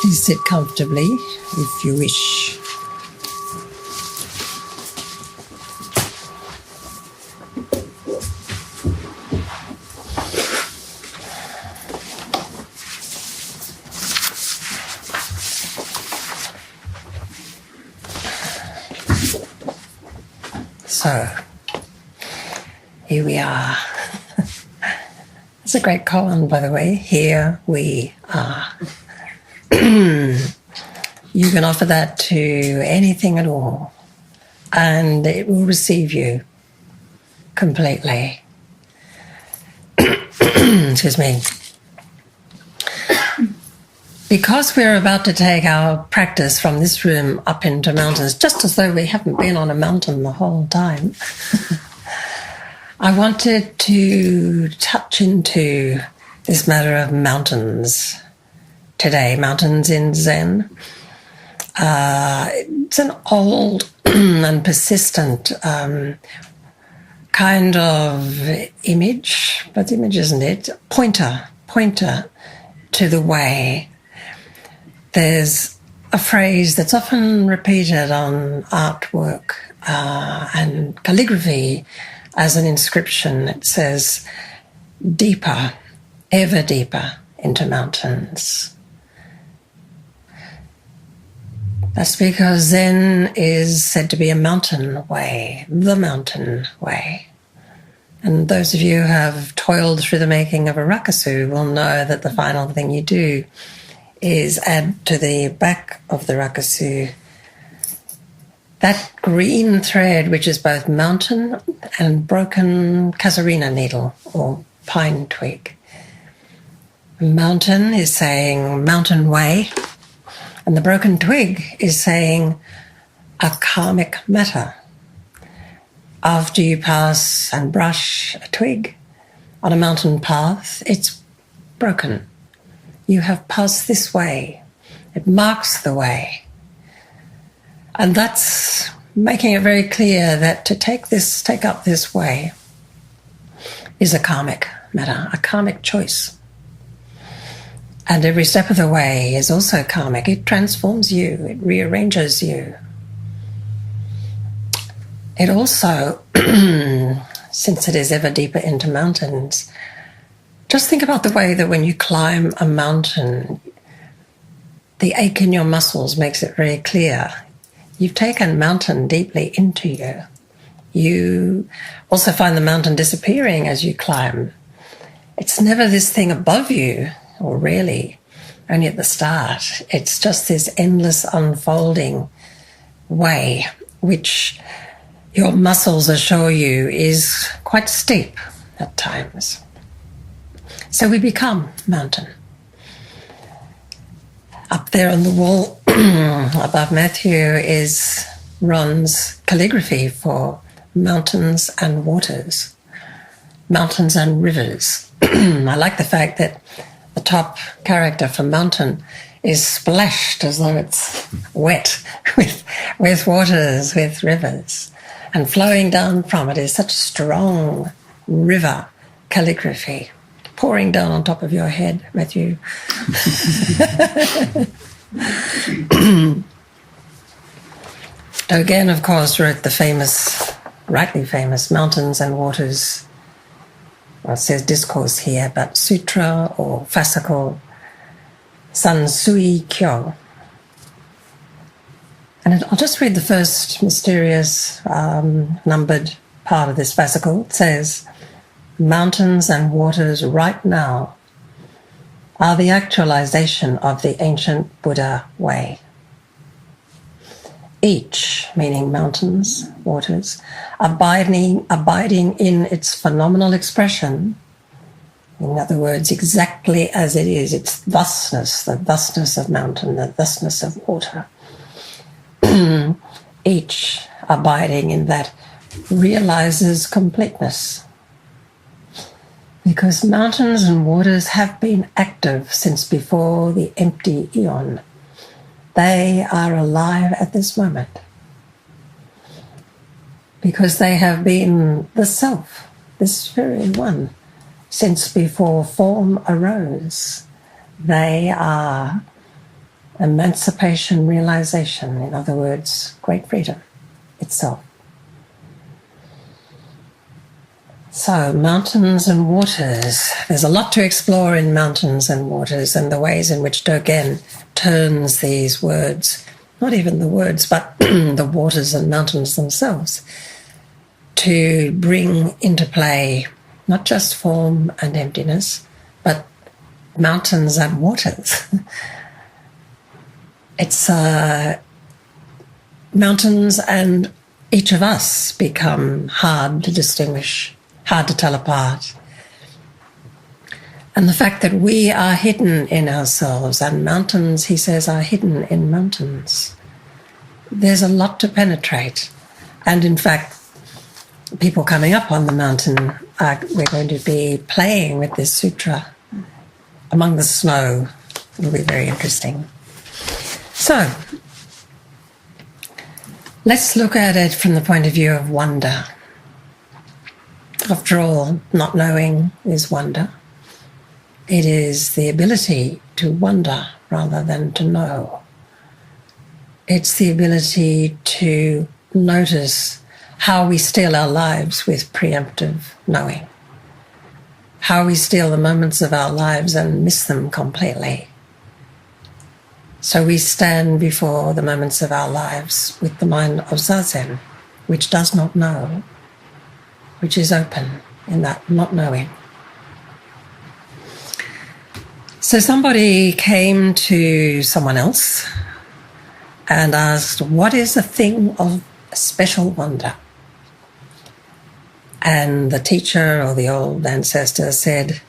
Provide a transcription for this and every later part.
Please sit comfortably if you wish. So, here we are. It's a great koan, by the way. Here we are. You can offer that to anything at all, and it will receive you completely. Excuse me. Because we're about to take our practice from this room up into mountains, just as though we haven't been on a mountain the whole time, I wanted to touch into this matter of mountains today, mountains in Zen. It's an old and persistent kind of image, but image isn't it? Pointer to the way. There's a phrase that's often repeated on artwork and calligraphy as an inscription. It says, deeper, ever deeper into mountains. That's because Zen is said to be a mountain way, the mountain way. And those of you who have toiled through the making of a rakusu will know that the final thing you do is add to the back of the rakusu that green thread which is both mountain and broken casuarina needle or pine twig. Mountain is saying mountain way, and the broken twig is saying a karmic matter. After you pass and brush a twig on a mountain path, it's broken. You have passed this way. It marks the way. And that's making it very clear that to take up this way is a karmic matter, a karmic choice. And every step of the way is also karmic. It transforms you, it rearranges you. It also, since it is ever deeper into mountains, just think about the way that when you climb a mountain, the ache in your muscles makes it very clear. You've taken mountain deeply into you. You also find the mountain disappearing as you climb. It's never this thing above you, or rarely, only at the start. It's just this endless unfolding way, which your muscles assure you is quite steep at times. So we become mountain. Up there on the wall above Matthew is Ron's calligraphy for mountains and waters, mountains and rivers. I like the fact that the top character for mountain is splashed as though it's wet with waters, with rivers. And flowing down from it is such strong river calligraphy, pouring down on top of your head, Matthew. Dogen, of course, wrote the famous, rightly famous, Mountains and Waters, well, it says discourse here, but sutra or fascicle, Sansui Kyo. And I'll just read the first mysterious numbered part of this fascicle. It says, mountains and waters right now are the actualization of the ancient Buddha way. Each, meaning mountains, waters, abiding in its phenomenal expression, in other words, exactly as it is, its thusness, the thusness of mountain, the thusness of water. Each abiding in that realizes completeness. Because mountains and waters have been active since before the empty eon. They are alive at this moment. Because they have been the self, this very one, since before form arose. They are emancipation, realization, in other words, great freedom itself. So, mountains and waters. There's a lot to explore in mountains and waters and the ways in which Dogen turns these words, not even the words, but the waters and mountains themselves, to bring into play not just form and emptiness, but mountains and waters. It's mountains and each of us become hard to distinguish, hard to tell apart. And the fact that we are hidden in ourselves, and mountains, he says, are hidden in mountains. There's a lot to penetrate. And in fact, people coming up on the mountain, we're going to be playing with this sutra among the snow. It'll be very interesting. So, let's look at it from the point of view of wonder. After all, not knowing is wonder. It is the ability to wonder rather than to know. It's the ability to notice how we steal our lives with preemptive knowing, how we steal the moments of our lives and miss them completely. So we stand before the moments of our lives with the mind of Zazen, which does not know, which is open in that not knowing. So somebody came to someone else and asked, what is a thing of special wonder? And the teacher or the old ancestor said,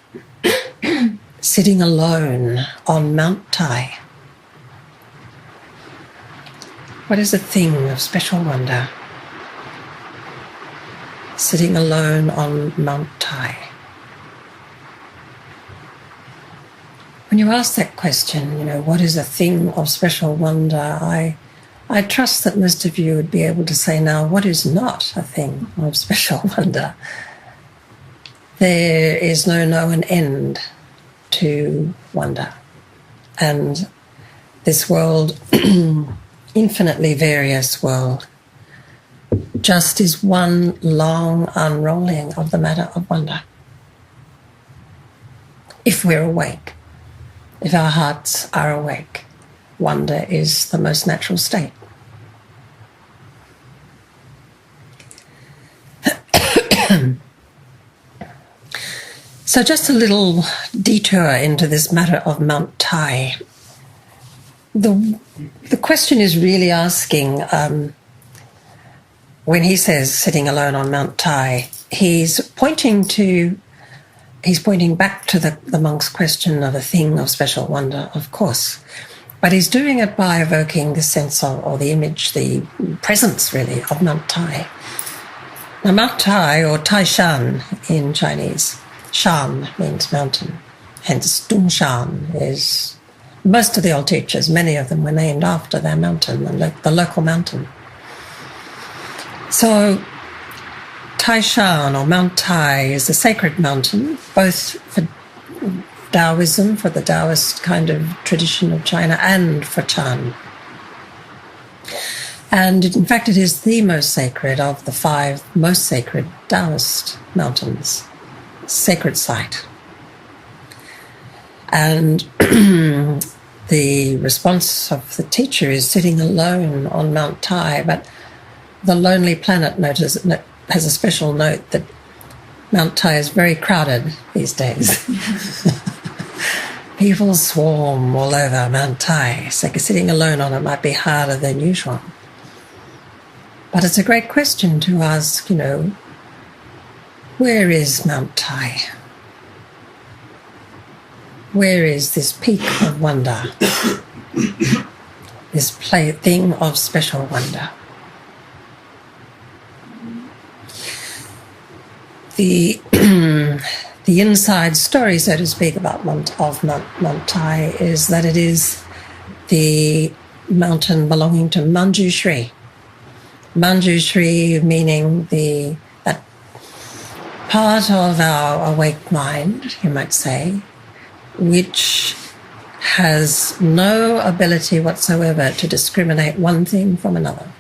sitting alone on Mount Tai. What is a thing of special wonder? Sitting alone on Mount Tai. When you ask that question, what is a thing of special wonder, I trust that most of you would be able to say now, what is not a thing of special wonder? There is no known end to wonder. And this world, infinitely various world, just is one long unrolling of the matter of wonder. If we're awake, if our hearts are awake, wonder is the most natural state. So just a little detour into this matter of Mount Tai. The question is really asking, when he says sitting alone on Mount Tai, he's pointing back to the monk's question of a thing of special wonder, of course. But he's doing it by evoking the sense of, or the image, the presence really, of Mount Tai. Now Mount Tai, or Tai Shan in Chinese, Shan means mountain, hence Dung Shan is, most of the old teachers, many of them were named after their mountain, the local mountain. So Tai Shan, or Mount Tai, is a sacred mountain, both for Taoism, for the Taoist kind of tradition of China, and for Chan. And in fact, it is the most sacred of the 5 most sacred Taoist mountains, sacred site. And the response of the teacher is sitting alone on Mount Tai, but the Lonely Planet has a special note that Mount Tai is very crowded these days. People swarm all over Mount Tai, so sitting alone on it might be harder than usual. But it's a great question to ask, where is Mount Tai? Where is this peak of wonder? This thing of special wonder? The inside story, so to speak, about Mount Tai is that it is the mountain belonging to Manjushri. Manjushri meaning that part of our awake mind, you might say, which has no ability whatsoever to discriminate one thing from another.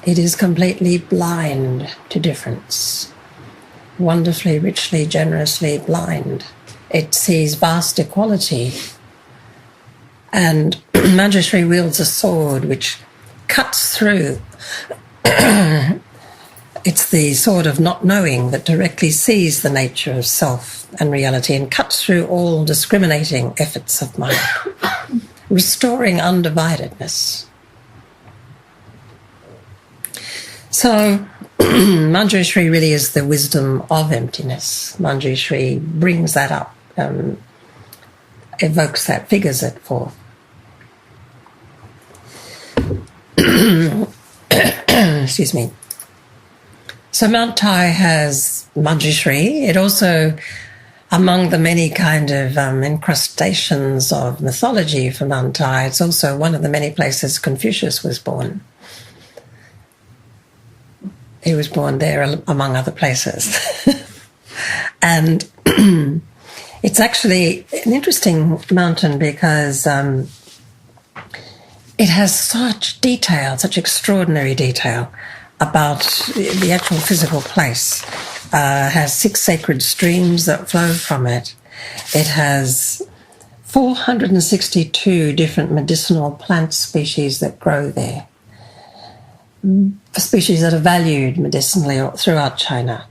It is completely blind to difference, wonderfully, richly, generously blind. It sees vast equality. And Manjushri wields a sword which cuts through. It's the sword of not knowing that directly sees the nature of self and reality and cuts through all discriminating efforts of mind, restoring undividedness. So Manjushri really is the wisdom of emptiness. Manjushri brings that up, evokes that, figures it forth. Excuse me. So Mount Tai has Manjushri. It also, among the many kind of incrustations of mythology for Mount Tai, it's also one of the many places Confucius was born. He was born there among other places. And it's actually an interesting mountain because it has such detail, such extraordinary detail about the actual physical place. Has 6 sacred streams that flow from it. It has 462 different medicinal plant species that grow there. Species that are valued medicinally throughout China.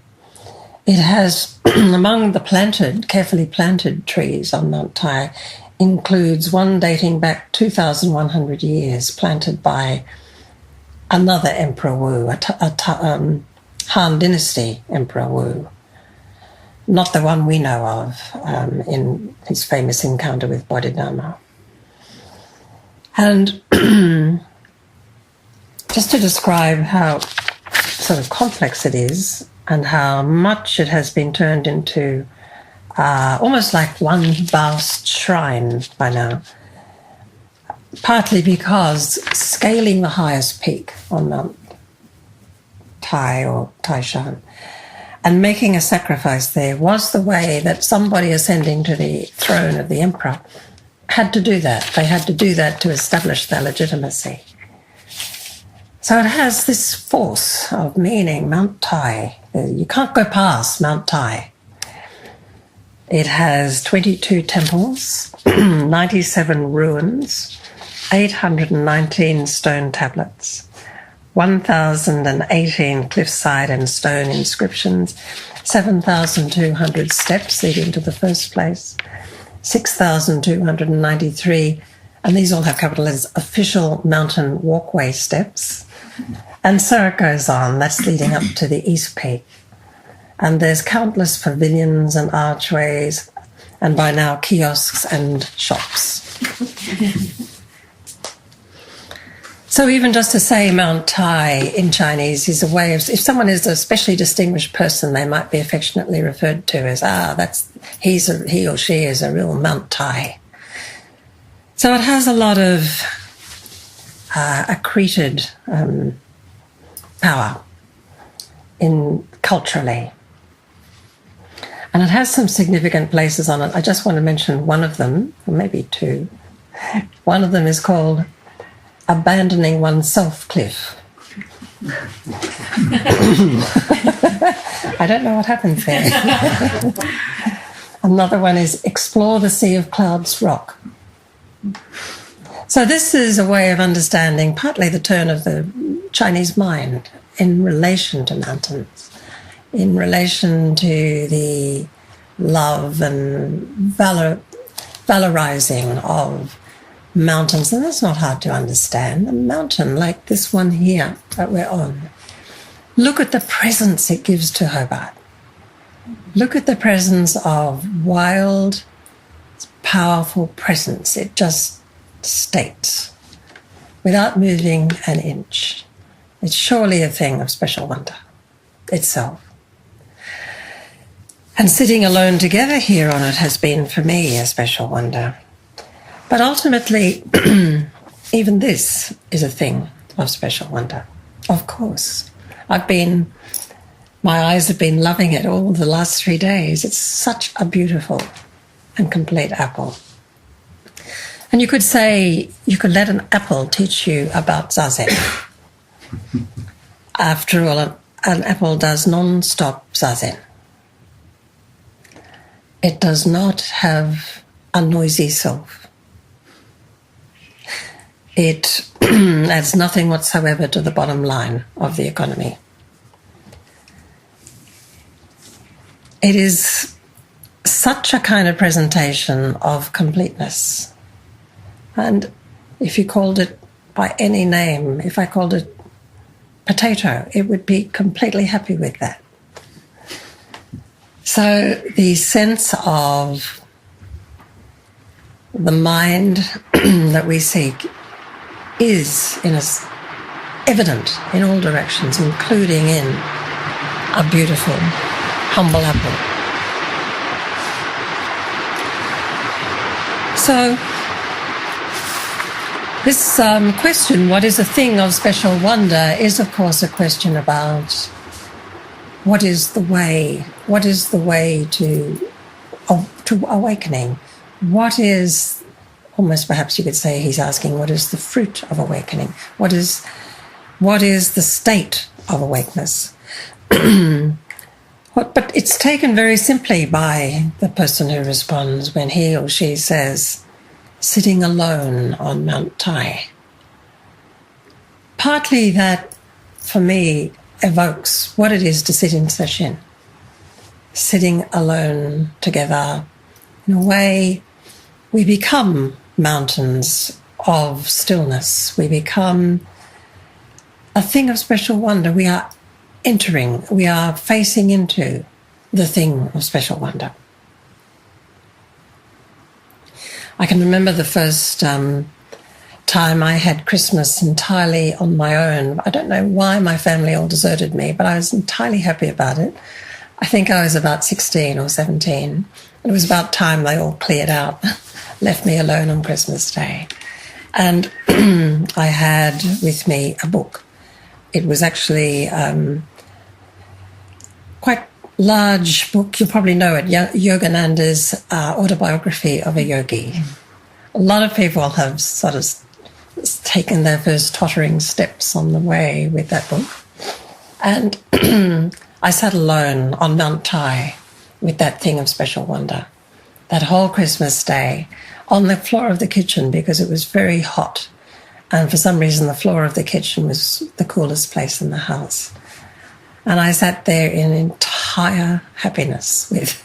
It has, among the carefully planted trees on Mount Tai, includes one dating back 2,100 years, planted by another Emperor Wu, Han Dynasty Emperor Wu, not the one we know of in his famous encounter with Bodhidharma. And just to describe how sort of complex it is and how much it has been turned into almost like one vast shrine by now, partly because scaling the highest peak on Mount Tai or Teisho and making a sacrifice there was the way that somebody ascending to the throne of the emperor had to do that. They had to do that to establish their legitimacy. So it has this force of meaning, Mount Tai. You can't go past Mount Tai. It has 22 temples, 97 ruins, 819 stone tablets, 1,018 cliffside and stone inscriptions, 7,200 steps leading to the first place, 6,293, and these all have capital letters, official mountain walkway steps. And so it goes on. That's leading up to the East Peak. And there's countless pavilions and archways, and by now kiosks and shops. So even just to say Mount Tai in Chinese is a way of, if someone is a specially distinguished person, they might be affectionately referred to as, he or she is a real Mount Tai. So it has a lot of accreted power culturally. And it has some significant places on it. I just want to mention one of them, or maybe two. One of them is called Abandoning Oneself Cliff. I don't know what happens there. Another one is Explore the Sea of Clouds Rock. So this is a way of understanding partly the turn of the Chinese mind in relation to mountains, in relation to the love and valorizing of mountains. And that's not hard to understand. A mountain like this one here that we're on, look at the presence it gives to Hobart. Look at the presence of wild, powerful presence. It just states without moving an inch. It's surely a thing of special wonder itself. And sitting alone together here on it has been for me a special wonder. But ultimately, even this is a thing of special wonder. Of course, I've been My eyes have been loving it all the last 3 days. It's such a beautiful and complete apple. And you could say, you could let an apple teach you about zazen. After all, an apple does non-stop zazen. It does not have a noisy self. It adds nothing whatsoever to the bottom line of the economy. It is such a kind of presentation of completeness. And if you called it by any name, if I called it potato, it would be completely happy with that. So the sense of the mind that we seek is evident in all directions, including in a beautiful, humble apple. So this question, what is a thing of special wonder, is of course a question about what is the way to awakening. What is, almost perhaps you could say he's asking, what is the fruit of awakening? What is the state of awakeness? But it's taken very simply by the person who responds when he or she says, sitting alone on Mount Tai. Partly that, for me, evokes what it is to sit in sesshin. Sitting alone together. In a way, we become mountains of stillness. We become a thing of special wonder. We are facing into the thing of special wonder. I can remember the first time I had Christmas entirely on my own. I don't know why my family all deserted me, but I was entirely happy about it. I think I was about 16 or 17. It was about time they all cleared out, left me alone on Christmas Day. And I had with me a book. It was actually quite large book. You probably know it, Yogananda's Autobiography of a Yogi. A lot of people have sort of taken their first tottering steps on the way with that book. And I sat alone on Mount Tai with that thing of special wonder, that whole Christmas day, on the floor of the kitchen because it was very hot. And for some reason, the floor of the kitchen was the coolest place in the house. And I sat there in entire happiness with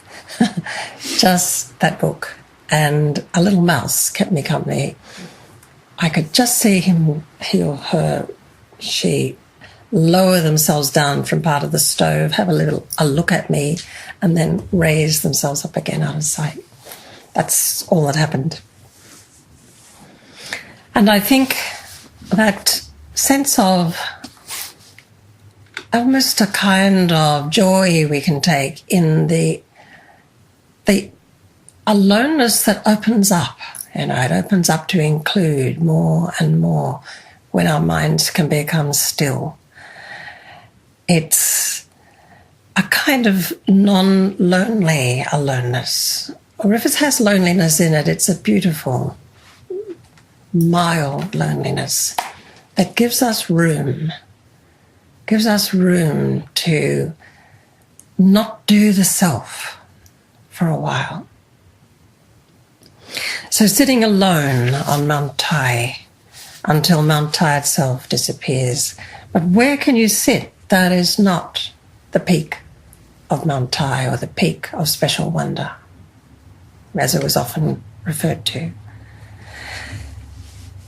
just that book. And a little mouse kept me company. I could just see him, he or her, she lower themselves down from part of the stove, have a look at me, and then raise themselves up again out of sight. That's all that happened. And I think that sense of almost a kind of joy we can take in the aloneness that opens up. It opens up to include more and more when our minds can become still. It's a kind of non-lonely aloneness. Or if it has loneliness in it, it's a beautiful, mild loneliness that gives us room to not do the self for a while. So sitting alone on Mount Tai until Mount Tai itself disappears. But where can you sit that is not the peak of Mount Tai or the peak of special wonder, as it was often referred to?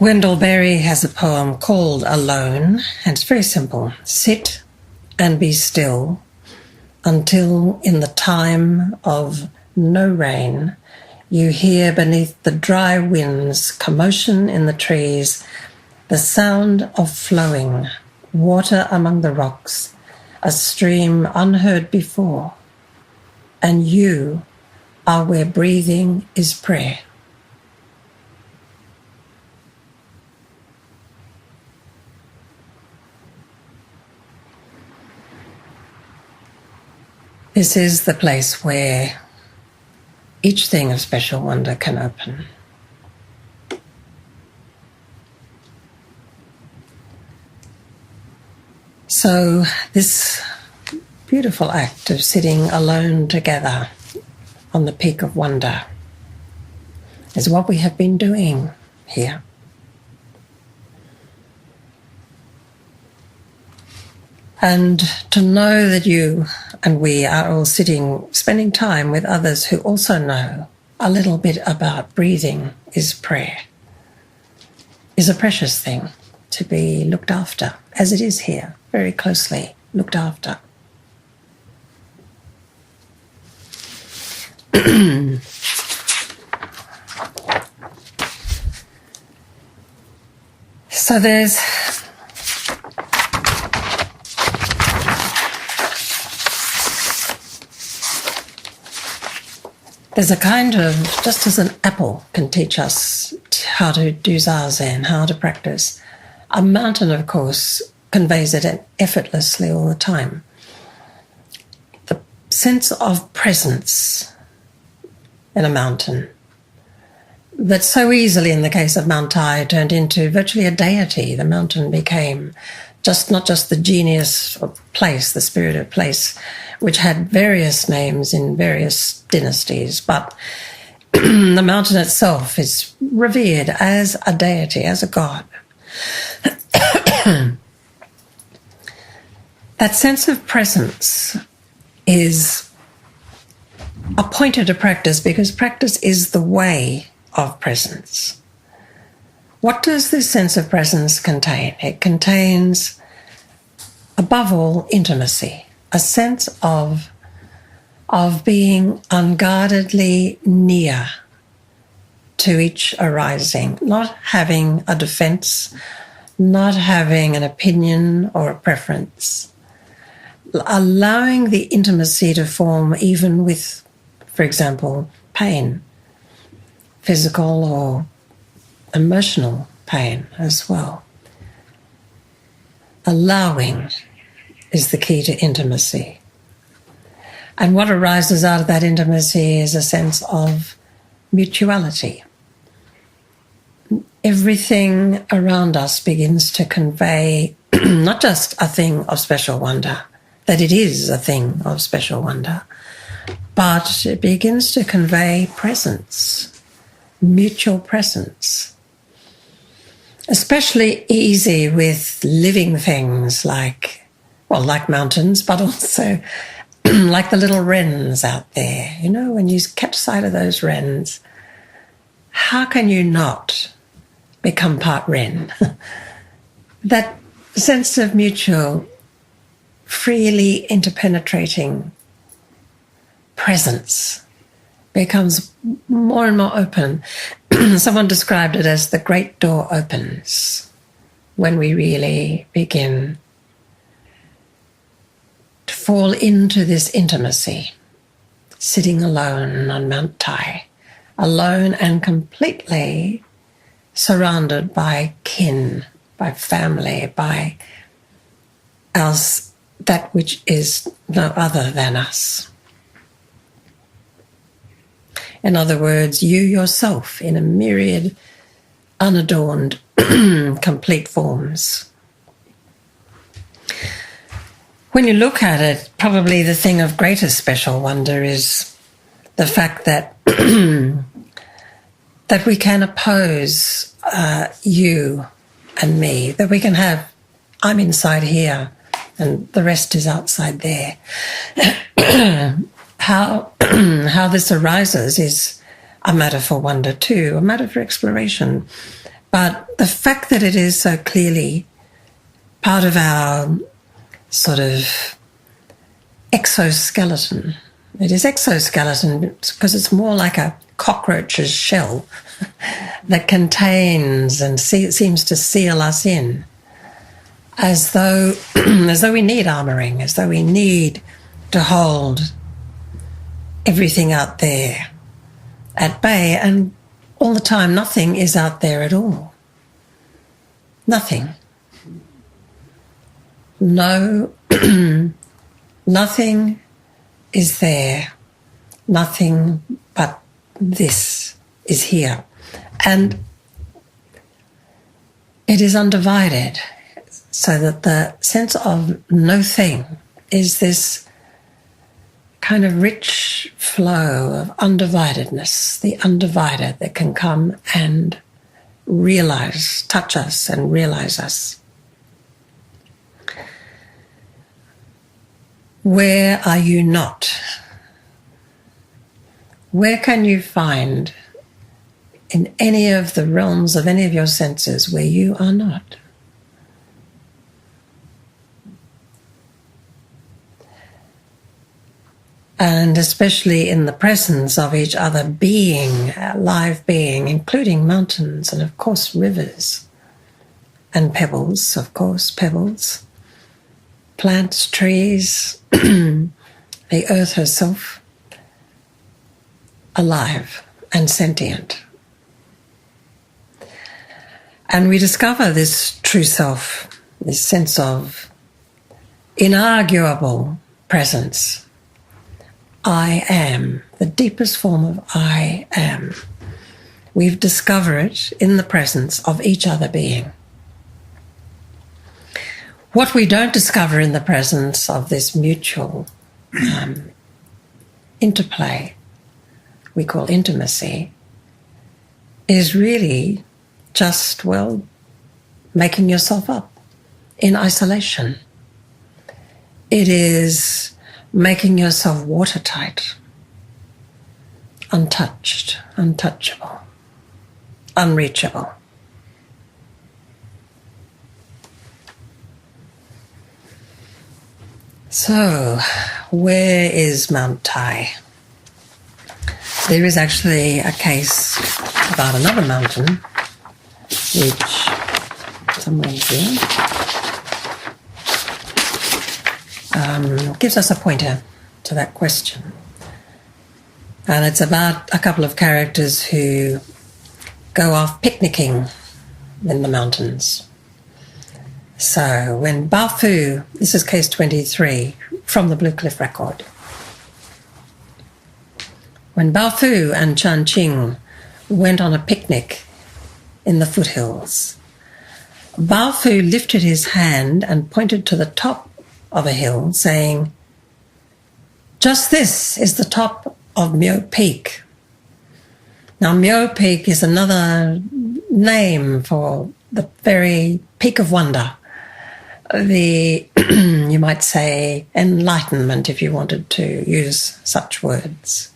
Wendell Berry has a poem called Alone, and it's very simple. Sit and be still until in the time of no rain you hear beneath the dry winds commotion in the trees, the sound of flowing water among the rocks, a stream unheard before, and you are where breathing is prayer. This is the place where each thing of special wonder can open. So this beautiful act of sitting alone together on the peak of wonder is what we have been doing here. And to know that you and we are all spending time with others who also know a little bit about breathing is prayer, is a precious thing to be looked after, as it is here, very closely looked after. So there's a kind of, just as an apple can teach us how to do zazen, how to practice, a mountain, of course, conveys it effortlessly all the time. The sense of presence in a mountain that so easily, in the case of Mount Tai, turned into virtually a deity. The mountain became not just the genius of place, the spirit of place, which had various names in various dynasties, but the mountain itself is revered as a deity, as a god. That sense of presence is a pointer to practice, because practice is the way of presence. What does this sense of presence contain? It contains, above all, intimacy, a sense of being unguardedly near to each arising, not having a defense, not having an opinion or a preference, allowing the intimacy to form even with, for example, pain, physical or emotional pain as well. Allowing is the key to intimacy. And what arises out of that intimacy is a sense of mutuality. Everything around us begins to convey not just a thing of special wonder, that it is a thing of special wonder, but it begins to convey presence, mutual presence. Especially easy with living things like mountains, but also like the little wrens out there. You know, when you catch sight of those wrens, how can you not become part wren? That sense of mutual, freely interpenetrating presence becomes more and more open. Someone described it as the great door opens when we really begin to fall into this intimacy, sitting alone on Mount Tai, alone and completely surrounded by kin, by family, by us, that which is no other than us. In other words, you yourself in a myriad unadorned, complete forms. When you look at it, probably the thing of greatest special wonder is the fact that that we can oppose you and me, that we can have, I'm inside here and the rest is outside there. How this arises is a matter for wonder too, a matter for exploration. But the fact that it is so clearly part of our sort of exoskeleton. It is exoskeleton because it's more like a cockroach's shell that contains and seems to seal us in, as though we need armouring, as though we need to hold everything out there at bay, and all the time nothing is out there at all. Nothing. No, nothing is there. Nothing but this is here. And it is undivided, so that the sense of no thing is this kind of rich flow of undividedness, the undivided that can come and realize, touch us and realize us. Where are you not? Where can you find in any of the realms of any of your senses where you are not? And especially in the presence of each other being, live being, including mountains and of course rivers and pebbles, plants, trees, the earth herself, alive and sentient. And we discover this true self, this sense of inarguable presence. I am, the deepest form of I am. We've discovered it in the presence of each other being. What we don't discover in the presence of this mutual interplay, we call intimacy, is really just, making yourself up in isolation. It is making yourself watertight, untouched, untouchable, unreachable. So, where is Mount Tai? There is actually a case about another mountain, which somewhere here gives us a pointer to that question. And it's about a couple of characters who go off picnicking in the mountains. So when Baofu, this is case 23 from the Blue Cliff Record, when Baofu and Chan Qing went on a picnic in the foothills, Baofu lifted his hand and pointed to the top of a hill, saying, "Just this is the top of Myo Peak." Now, Myo Peak is another name for the very peak of wonder, the, you might say, enlightenment, if you wanted to use such words.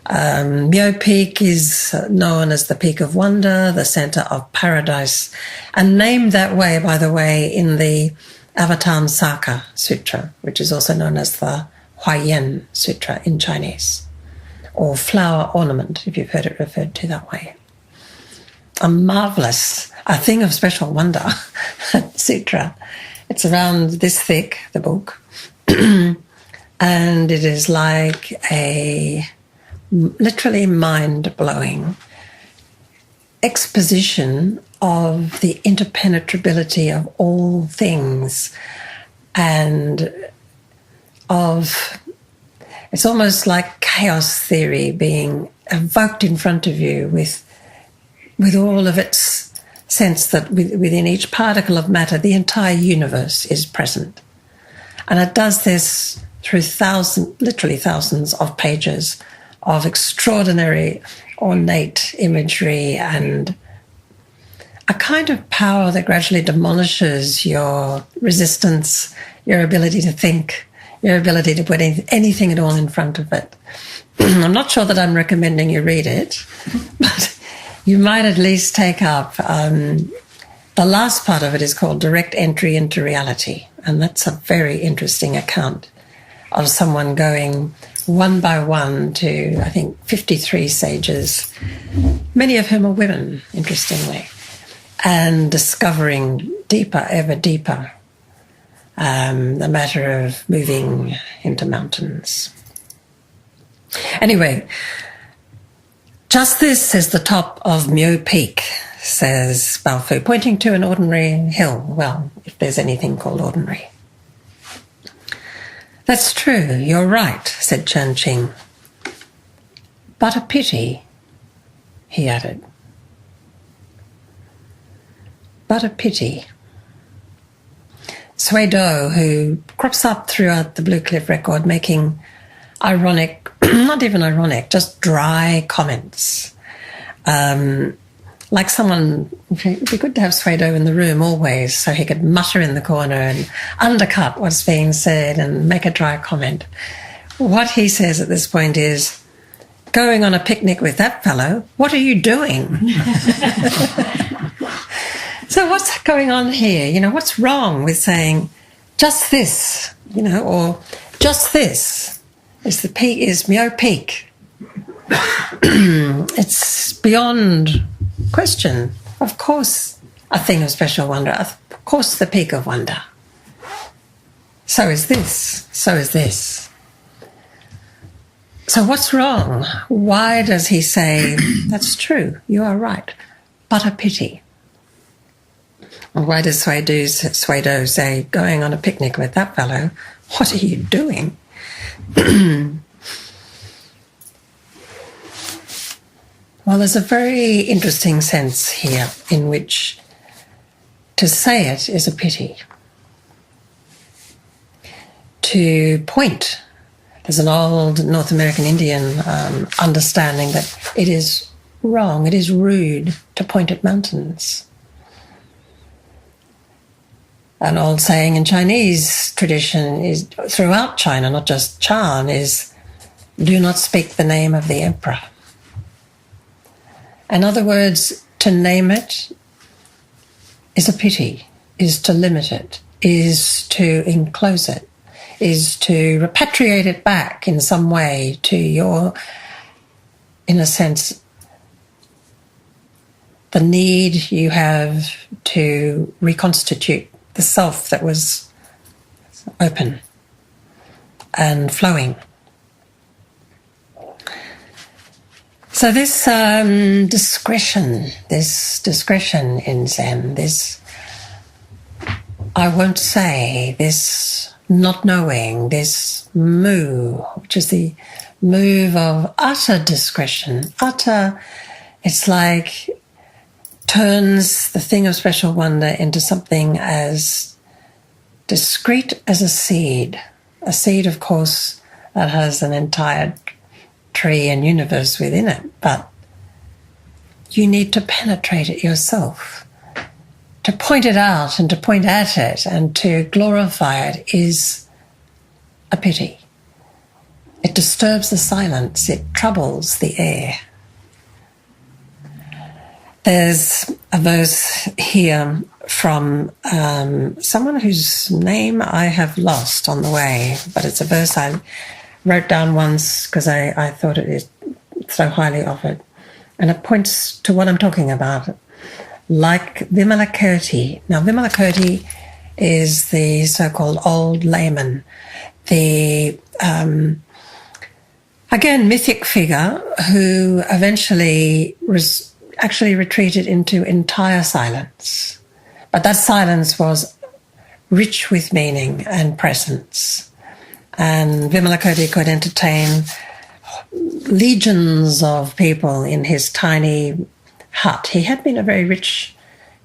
Myo Peak is known as the Peak of Wonder, the center of paradise, and named that way, by the way, in the Avatamsaka Sutra, which is also known as the Huayan Sutra in Chinese, or flower ornament, if you've heard it referred to that way. A marvelous, a thing of special wonder sutra. It's around this thick, the book, and it is like a literally mind-blowing exposition of the interpenetrability of all things, and it's almost like chaos theory being evoked in front of you with all of its sense that within each particle of matter, the entire universe is present. And it does this through literally thousands of pages of extraordinary, ornate imagery and a kind of power that gradually demolishes your resistance, your ability to think, your ability to put anything at all in front of it. I'm not sure that I'm recommending you read it, but you might at least take up, the last part of it is called Direct Entry into Reality, and that's a very interesting account of someone going one by one to, I think, 53 sages, many of whom are women, interestingly, and discovering deeper, ever deeper, the matter of moving into mountains. Anyway, just this is the top of Myo Peak, says Baofu, pointing to an ordinary hill. Well, if there's anything called ordinary. That's true, you're right, said Chan Ching. But a pity, he added. But a pity. Sui Do, who crops up throughout the Blue Cliff record, making ironic, not even ironic, just dry comments. Like someone, it'd be good to have Sui Do in the room always so he could mutter in the corner and undercut what's being said and make a dry comment. What he says at this point is, going on a picnic with that fellow, what are you doing? So what's going on here? You know, what's wrong with saying just this, you know, or just this is the peak, is Myo Peak. It's beyond question. Of course, a thing of special wonder. Of course, the peak of wonder. So is this. So is this. So what's wrong? Why does he say, that's true, you are right, but a pity? And why does Sui Do say, going on a picnic with that fellow, what are you doing? Well, there's a very interesting sense here in which to say it is a pity. To point, there's an old North American Indian understanding that it is wrong, it is rude to point at mountains. An old saying in Chinese tradition is, throughout China, not just Chan, is do not speak the name of the emperor. In other words, to name it is a pity, is to limit it, is to enclose it, is to repatriate it back in some way to your, in a sense, the need you have to reconstitute the self that was open and flowing. So this discretion in Zen, this I won't say, this not knowing, this mu, which is the move of utter discretion, it's like turns the thing of special wonder into something as discreet as a seed. A seed, of course, that has an entire tree and universe within it, but you need to penetrate it yourself. To point it out and to point at it and to glorify it is a pity. It disturbs the silence, it troubles the air. There's a verse here from someone whose name I have lost on the way, but it's a verse I wrote down once because I thought it is so highly of it. And it points to what I'm talking about. Like Vimalakirti. Now, Vimalakirti is the so-called old layman, the, again, mythic figure who eventually actually retreated into entire silence. But that silence was rich with meaning and presence. And Vimalakirti could entertain legions of people in his tiny hut. He had been a very rich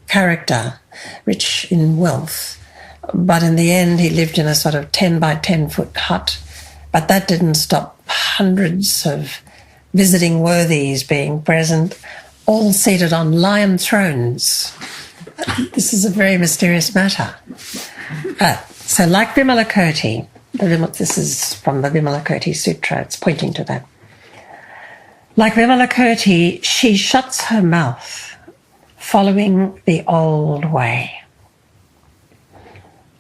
character, rich in wealth, but in the end he lived in a sort of 10 by 10 foot hut. But that didn't stop hundreds of visiting worthies being present, all seated on lion thrones. This is a very mysterious matter. So like Vimalakirti, this is from the Vimalakirti Sutra, it's pointing to that. Like Vimalakirti, she shuts her mouth, following the old way.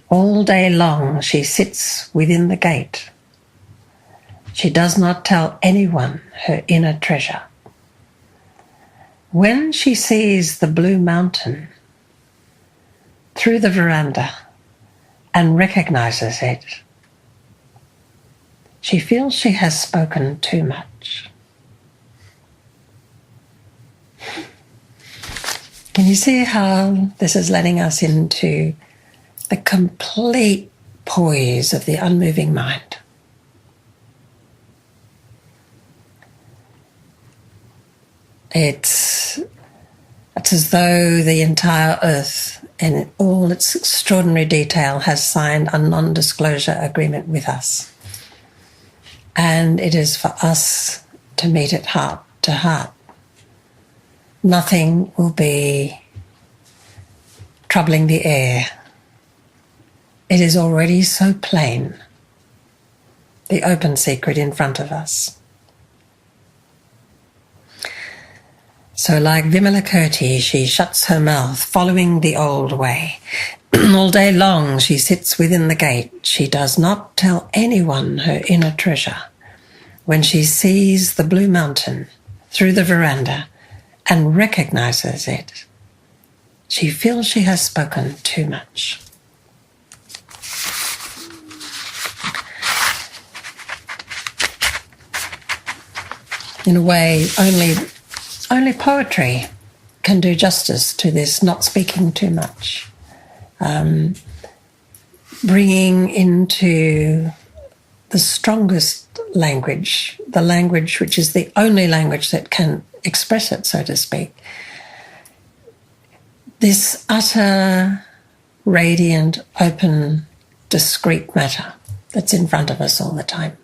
All day long she sits within the gate. She does not tell anyone her inner treasure. When she sees the blue mountain through the veranda and recognizes it, she feels she has spoken too much. Can you see how this is letting us into the complete poise of the unmoving mind? It's as though the entire earth, in all its extraordinary detail, has signed a non-disclosure agreement with us. And it is for us to meet it heart to heart. Nothing will be troubling the air. It is already so plain, the open secret in front of us. So like Vimalakirti, she shuts her mouth, following the old way. All day long she sits within the gate. She does not tell anyone her inner treasure. When she sees the blue mountain through the veranda and recognizes it, she feels she has spoken too much. In a way, only poetry can do justice to this not speaking too much. Bringing into the strongest language, the language which is the only language that can express it, so to speak, this utter, radiant, open, discrete matter that's in front of us all the time.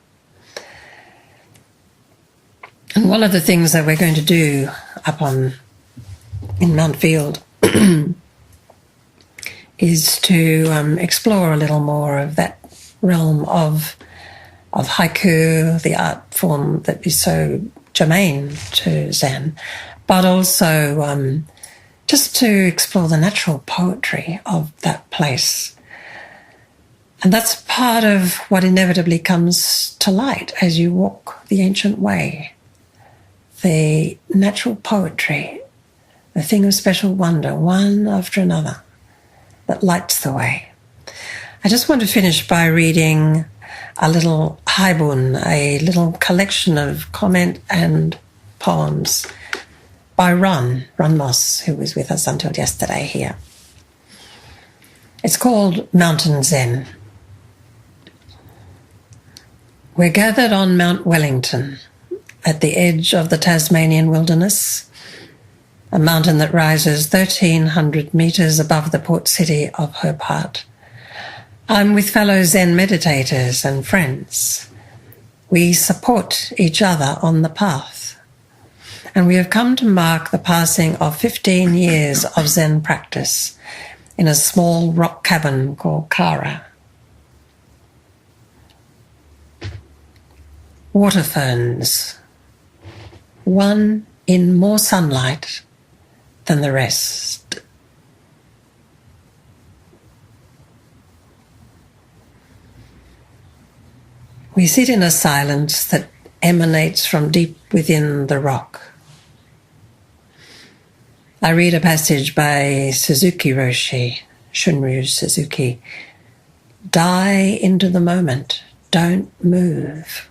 And one of the things that we're going to do in Mount Field is to explore a little more of that realm of haiku, the art form that is so germane to Zen, but also just to explore the natural poetry of that place. And that's part of what inevitably comes to light as you walk the ancient way. The natural poetry, the thing of special wonder, one after another, that lights the way. I just want to finish by reading a little haibun, a little collection of comment and poems by Ron Moss, who was with us until yesterday here. It's called Mountain Zen. We're gathered on Mount Wellington, at the edge of the Tasmanian wilderness, a mountain that rises 1,300 metres above the port city of Hobart. I'm with fellow Zen meditators and friends. We support each other on the path. And we have come to mark the passing of 15 years of Zen practice in a small rock cabin called Kara. Water ferns, one in more sunlight than the rest. We sit in a silence that emanates from deep within the rock. I read a passage by Suzuki Roshi, Shunryu Suzuki. Die into the moment, don't move.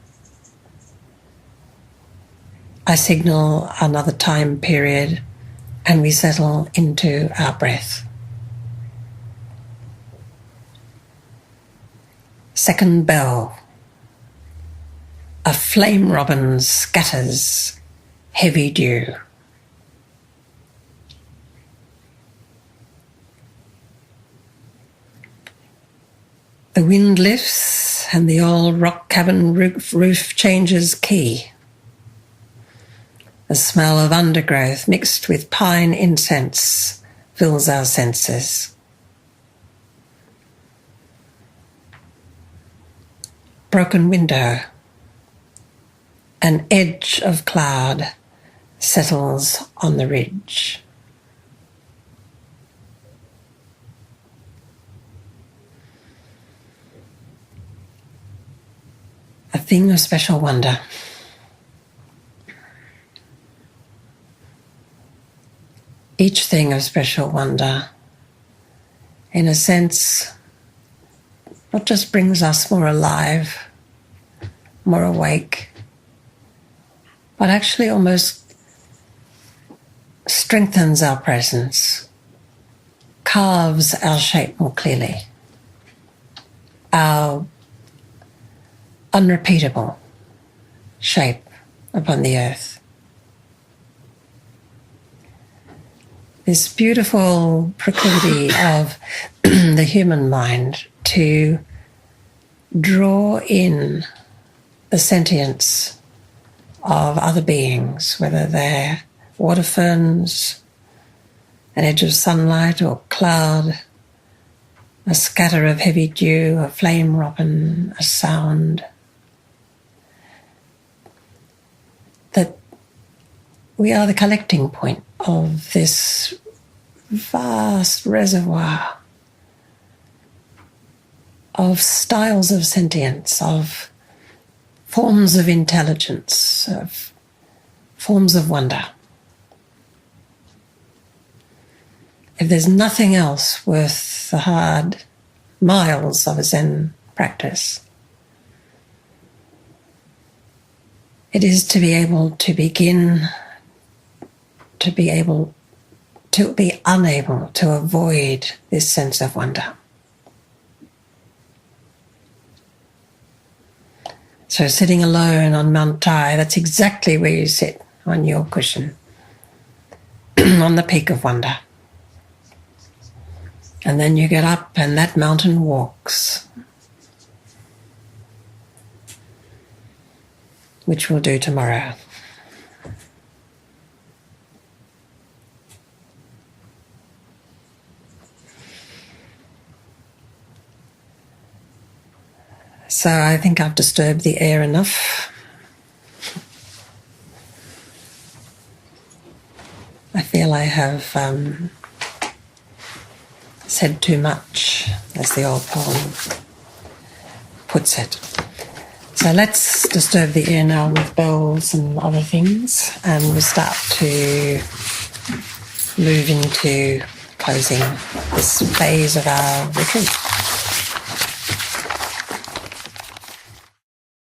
I signal another time period and we settle into our breath. Second bell. A flame robin scatters heavy dew. The wind lifts and the old rock cabin roof changes key. The smell of undergrowth mixed with pine incense fills our senses. Broken window. An edge of cloud settles on the ridge. A thing of special wonder. Each thing of special wonder, in a sense, not just brings us more alive, more awake, but actually almost strengthens our presence, carves our shape more clearly, our unrepeatable shape upon the earth. this beautiful proclivity of the human mind to draw in the sentience of other beings, whether they're water ferns, an edge of sunlight or cloud, a scatter of heavy dew, a flame robin, a sound, that we are the collecting point of this vast reservoir of styles of sentience, of forms of intelligence, of forms of wonder. If there's nothing else worth the hard miles of a Zen practice, it is to be able to begin to be unable to avoid this sense of wonder. So sitting alone on Mount Tai, that's exactly where you sit on your cushion, on the peak of wonder. And then you get up and that mountain walks, which we'll do tomorrow. So I think I've disturbed the air enough. I feel I have said too much, as the old poem puts it. So let's disturb the air now with bells and other things, and we'll start to move into closing this phase of our retreat.